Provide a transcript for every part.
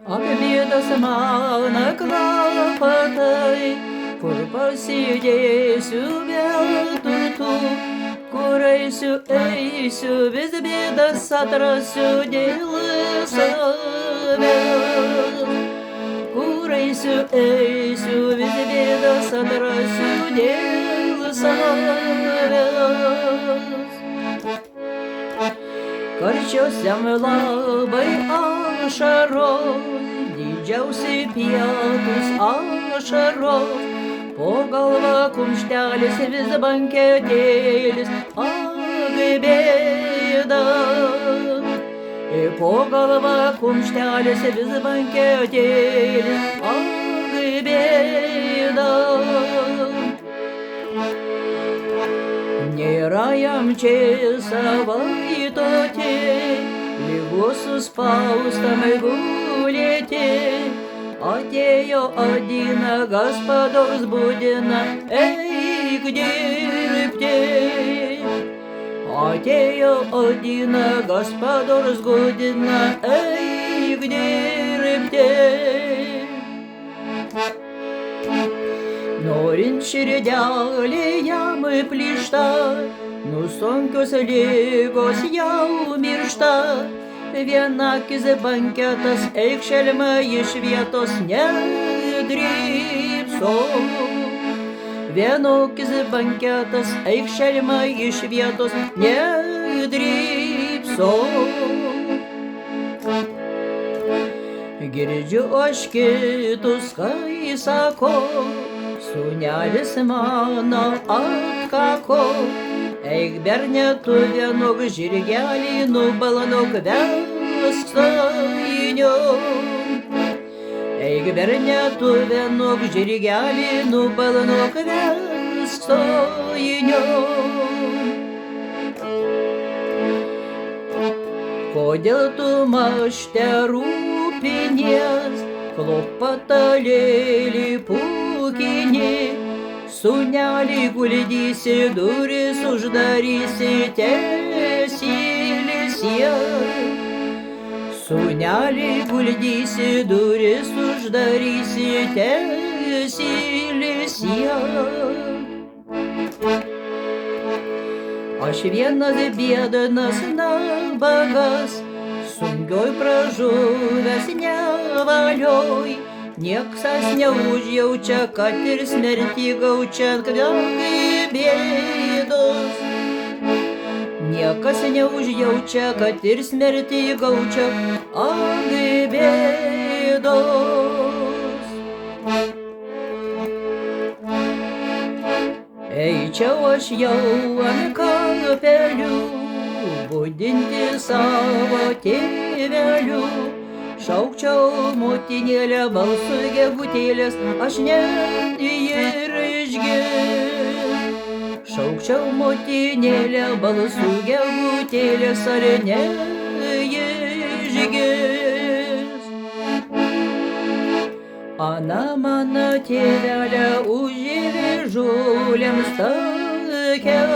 Apie bėdas mano klapatai, kur pasidėsiu vėl turtų, kur eisiu, vis bėdas atrasiu dėl savęs. Kur eisiu, vis bėdas atrasiu dėl savęs. Karčiosiam labai ašaros, didžiausi pietus ašaros, po galva kumštelis vis banketėlis, ak bėda. Po galva kumštelis vis banketėlis, ak bėda. Nėra jam čia savaitoti, ligos suspaustam gulėti. Atėjo Adina, Gaspados budina, eik dirbti. Atėjo Adina, Gaspados budina, eik dirbti. Norint širdelė jam plyšta, nusunkios ligos jau miršta. Vienakis banketas, eik šelma iš vietos nedrybso. Vienokis banketas, eik šelma iš vietos nedrybso. Girdžiu aš kitus, kai sako, sūnelis mano atkako. Eik berne tu vienok žirgelį nubalanok vesk stainio. Eik berne tu vienok žirgelį nubalanok vesk stainio. Kodėl tu mašte rūpinies, klopatalėlį pūkinį? Sūnelį guldysi, duris uždarysi, tesilisia. Sūnelį guldysi, duris uždarysi, tesilisia. Aš vienas bėdanas nabagas, sunkioj pražuvęs nevalioj. Niekas neužjaučia, kad ir smertį gaučia, kvėlgai bėdos. Niekas neužjaučia, kad ir smertį gaučia, ak bėdos. Eičiau aš jau ant kapelių, budinti savo tėvelių. Šaukčiau motinėlę balsu gegutėlės, aš neišgirs. Šaukčiau motinėlę balsu gegutėlės, ar neišgirs. Ana mano tėvelė užžėlė žolėms takeliai.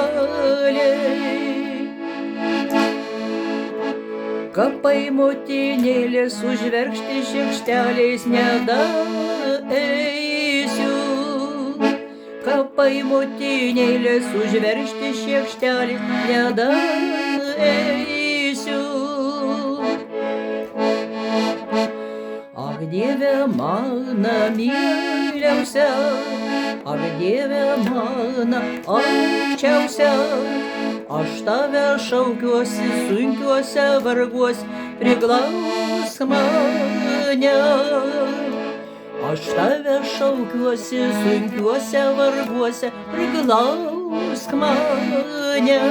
Kapai motinėlės užverkšti šikšteliais nedaeisiu. Kapai motinėlės užverkšti šikšteliais nedaeisiu. Ak Dieve mano myliausia, ak Dieve mano arčiausia. Aš tave šaukiuosi sunkiuose varguose, priglausk mane. Aš tave šaukiuosi sunkiuose varguose, priglausk mane.